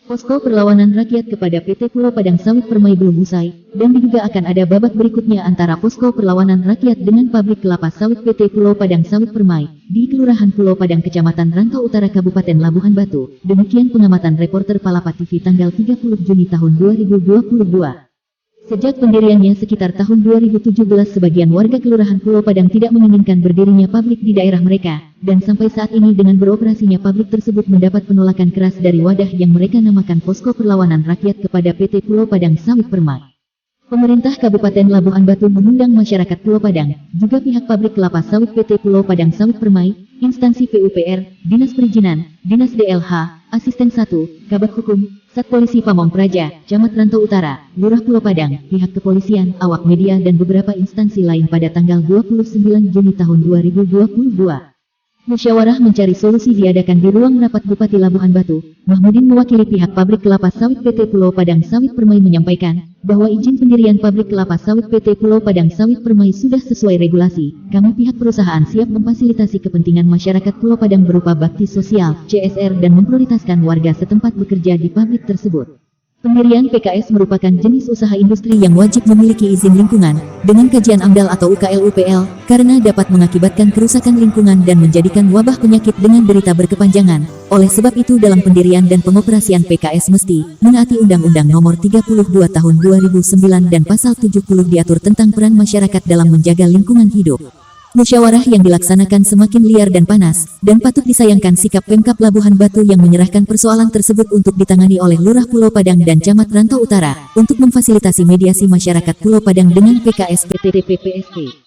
Posko perlawanan rakyat kepada PT Pulau Padang Sawit Permai belum usai, dan diduga akan ada babak berikutnya antara posko perlawanan rakyat dengan pabrik kelapa sawit PT Pulau Padang Sawit Permai, di Kelurahan Pulau Padang Kecamatan Rantau Utara Kabupaten Labuhan Batu. Demikian pengamatan reporter Palapa TV tanggal 30 Juni tahun 2022. Sejak pendiriannya sekitar tahun 2017, sebagian warga Kelurahan Pulau Padang tidak menginginkan berdirinya pabrik di daerah mereka, dan sampai saat ini dengan beroperasinya pabrik tersebut mendapat penolakan keras dari wadah yang mereka namakan Posko Perlawanan Rakyat kepada PT Pulau Padang Sawit Permai. Pemerintah Kabupaten Labuhan Batu mengundang masyarakat Pulau Padang, juga pihak pabrik kelapa sawit PT Pulau Padang Sawit Permai, instansi PUPR, Dinas Perizinan, Dinas DLH, Asisten 1, Kabak Hukum, Sat Polisi Pamong Praja, Camat Rantau Utara, Lurah Pulau Padang, pihak kepolisian, awak media dan beberapa instansi lain pada tanggal 29 Juni tahun 2022. Musyawarah mencari solusi diadakan di ruang rapat Bupati Labuhan Batu. Mahmudin mewakili pihak pabrik kelapa sawit PT Pulau Padang Sawit Permai menyampaikan bahwa izin pendirian pabrik kelapa sawit PT Pulau Padang Sawit Permai sudah sesuai regulasi. Kami pihak perusahaan siap memfasilitasi kepentingan masyarakat Pulau Padang berupa bakti sosial, CSR dan memprioritaskan warga setempat bekerja di pabrik tersebut. Pendirian PKS merupakan jenis usaha industri yang wajib memiliki izin lingkungan, dengan kajian AMDAL atau UKL-UPL, karena dapat mengakibatkan kerusakan lingkungan dan menjadikan wabah penyakit dengan derita berkepanjangan. Oleh sebab itu dalam pendirian dan pengoperasian PKS mesti menaati Undang-Undang Nomor 32 Tahun 2009 dan Pasal 70 diatur tentang peran masyarakat dalam menjaga lingkungan hidup. Musyawarah yang dilaksanakan semakin liar dan panas, dan patut disayangkan sikap Pemkab Labuhan Batu yang menyerahkan persoalan tersebut untuk ditangani oleh Lurah Pulau Padang dan Camat Rantau Utara, untuk memfasilitasi mediasi masyarakat Pulau Padang dengan PKS PT PPSP.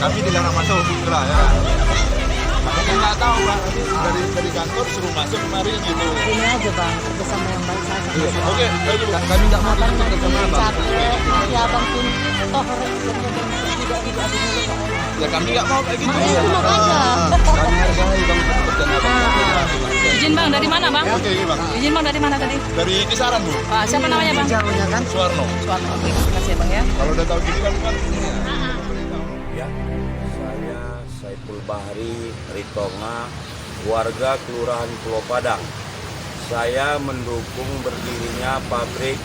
Kami dilarang masuk itulah ya. Makanya nggak tahu Bang, dari kantor suruh masuk kemarin gitu. Ini aja Bang, kerjasama yang baik saya sama Oke, baik Bang. Kami nggak mau Abang kerjasama Bang. capek, nanti abang pun toh kerjanya tidak ada dulu Bang. Ya kami nggak mau kayak gitu. Makanya itu makanya. Kami hargai Bang pekerjaan Abang. Izin Bang, dari mana Bang? Oke Bang. Izin Bang dari mana tadi? Dari kisaran Bu. Pak, siapa namanya Bang? Suwarno. Suwarno. Oke, terima kasih ya Bang ya. Kalau udah tahu gini kan Ya, saya Saiful Bahri Ritonga, warga Kelurahan Pulau Padang. Saya mendukung berdirinya pabrik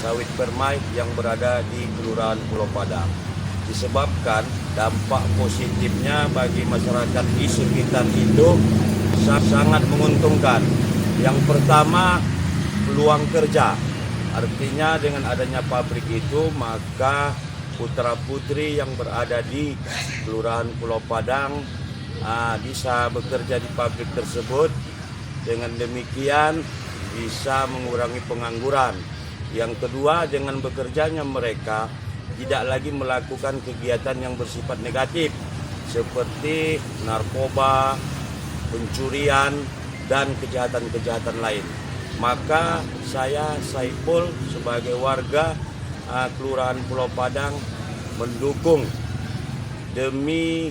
sawit Permai yang berada di Kelurahan Pulau Padang. Disebabkan dampak positifnya bagi masyarakat di sekitar itu sangat menguntungkan. Yang pertama, peluang kerja. Artinya dengan adanya pabrik itu maka putra-putri yang berada di Kelurahan Pulau Padang bisa bekerja di pabrik tersebut. Dengan demikian bisa mengurangi pengangguran. Yang kedua, dengan bekerjanya mereka tidak lagi melakukan kegiatan yang bersifat negatif seperti narkoba, pencurian, dan kejahatan-kejahatan lain. Maka saya Saiful sebagai warga Kelurahan Pulau Padang mendukung demi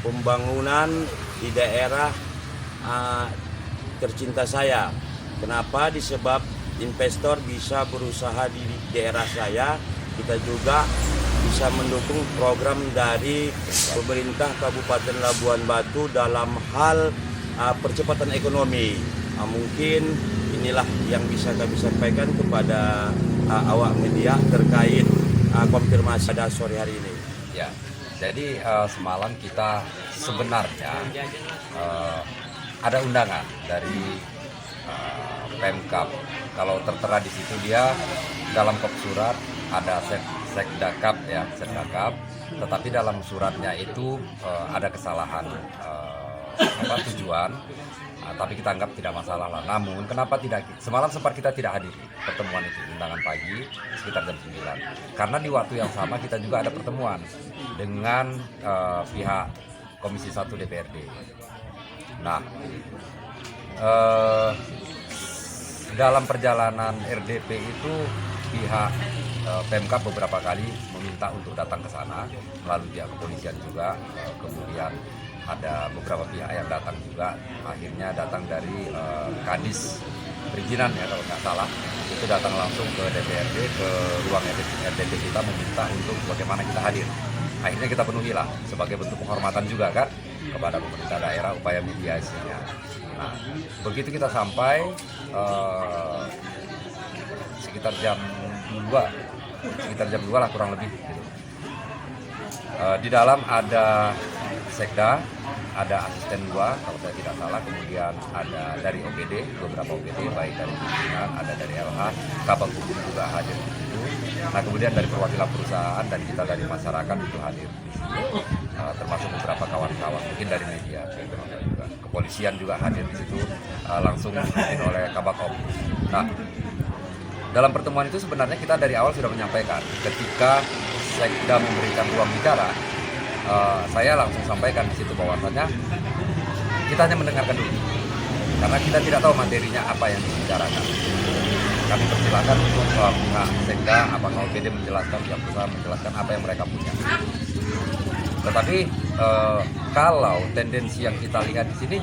pembangunan di daerah tercinta saya. Kenapa? Disebab investor bisa berusaha di daerah saya, kita juga bisa mendukung program dari pemerintah Kabupaten Labuhan Batu dalam hal percepatan ekonomi. Mungkin inilah yang bisa kami sampaikan kepada awak media terkait konfirmasi pada sore hari ini. Ya, jadi semalam kita sebenarnya ada undangan dari Pemkab. Kalau tertera di situ dia dalam kop surat ada Sekdakap ya, Sekdakap. Tetapi dalam suratnya itu ada kesalahan tujuan. Tapi kita anggap tidak masalah lah. Namun kenapa tidak, semalam sempat kita tidak hadir pertemuan itu, undangan pagi sekitar jam 9. Karena di waktu yang sama kita juga ada pertemuan dengan pihak Komisi 1 DPRD. Nah, dalam perjalanan RDP itu pihak Pemkab beberapa kali meminta untuk datang ke sana melalui pihak kepolisian juga, kemudian ada beberapa pihak yang datang juga, akhirnya datang dari Kadis perizinan ya kalau nggak salah, itu datang langsung ke DPRD, ke ruang RDP kita meminta untuk bagaimana kita hadir. Akhirnya kita penuhilah sebagai bentuk penghormatan juga kan kepada pemerintah daerah upaya mediasinya. Nah, begitu kita sampai sekitar jam 2 lah kurang lebih gitu. Di dalam ada Sekda, ada asisten 2 kalau saya tidak salah, kemudian ada dari OPD, beberapa OPD baik dari pimpinan, ada dari LH, Kabag Hukum juga hadir di situ. Nah, kemudian dari perwakilan perusahaan dan kita dari masyarakat itu hadir di situ, termasuk beberapa kawan-kawan mungkin dari media juga. Kepolisian juga hadir di situ, langsung dipimpin oleh Kabag Om. Nah, dalam pertemuan itu sebenarnya kita dari awal sudah menyampaikan ketika Sekda memberikan ruang bicara, saya langsung sampaikan di situ bahwasannya kita hanya mendengarkan dulu karena kita tidak tahu materinya apa yang dibicarakan. Kami persilakan untuk pihak Sekda, apakah OPD menjelaskan, pihak perusahaan menjelaskan apa yang mereka punya. Tetapi kalau tendensi yang kita lihat di sini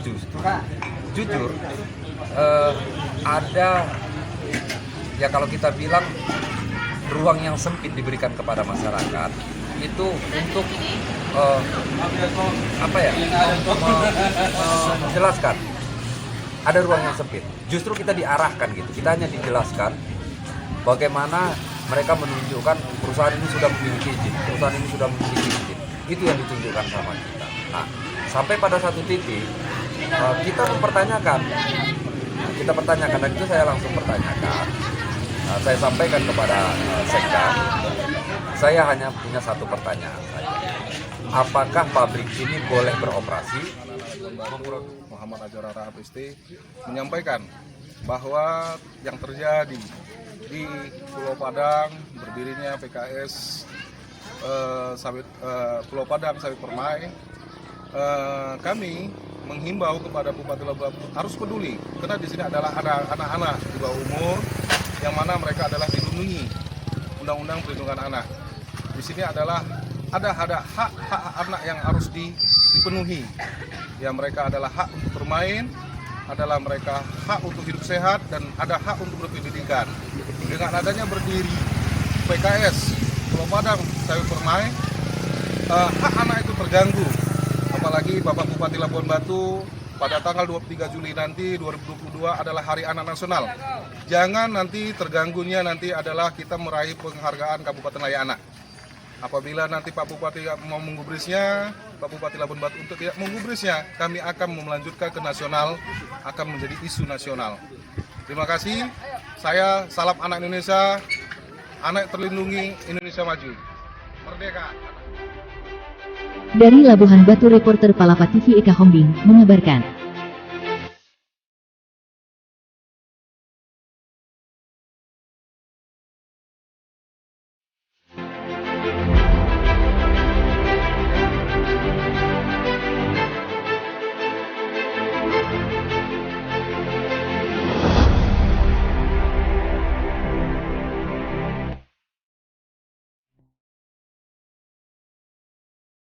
jujur ada ya kalau kita bilang ruang yang sempit diberikan kepada masyarakat itu untuk menjelaskan ada ruang yang sempit. Justru kita diarahkan gitu, kita hanya dijelaskan bagaimana mereka menunjukkan perusahaan ini sudah memiliki izin, perusahaan ini sudah memiliki izin. Itu yang ditunjukkan sama kita. Nah, sampai pada satu titik kita mempertanyakan, dan itu saya langsung pertanyakan. Saya sampaikan kepada Sekda, saya hanya punya satu pertanyaan saja. Apakah pabrik ini boleh beroperasi? Muhammad Ajara Rahab Isti menyampaikan bahwa yang terjadi di Pulau Padang berdirinya PKS Pulau Padang Sawit Permai, kami menghimbau kepada Bupati Labuan Batu harus peduli karena di sini adalah ada anak-anak di bawah umur yang mana mereka adalah dilindungi Undang-Undang Perlindungan Anak. Di sini adalah ada hak anak yang harus dipenuhi. Ya, mereka adalah hak untuk bermain, adalah mereka hak untuk hidup sehat, dan ada hak untuk berpendidikan. Dengan adanya berdiri PKS Pulau Padang Sawit Permai, hak anak itu terganggu. Apalagi Bapak Bupati Labuan Batu pada tanggal 23 Juli nanti 2022 adalah Hari Anak Nasional. Jangan nanti terganggunya nanti adalah kita meraih penghargaan Kabupaten Layak Anak. Apabila nanti Pak Bupati mau menggubrisnya, Pak Bupati Labuan Batu untuk tidak menggubrisnya, kami akan melanjutkan ke nasional, akan menjadi isu nasional. Terima kasih. Saya salam anak Indonesia, anak terlindungi, Indonesia maju. Merdeka. Dari Labuhan Batu, reporter Palapa TV Eka Hombing mengabarkan.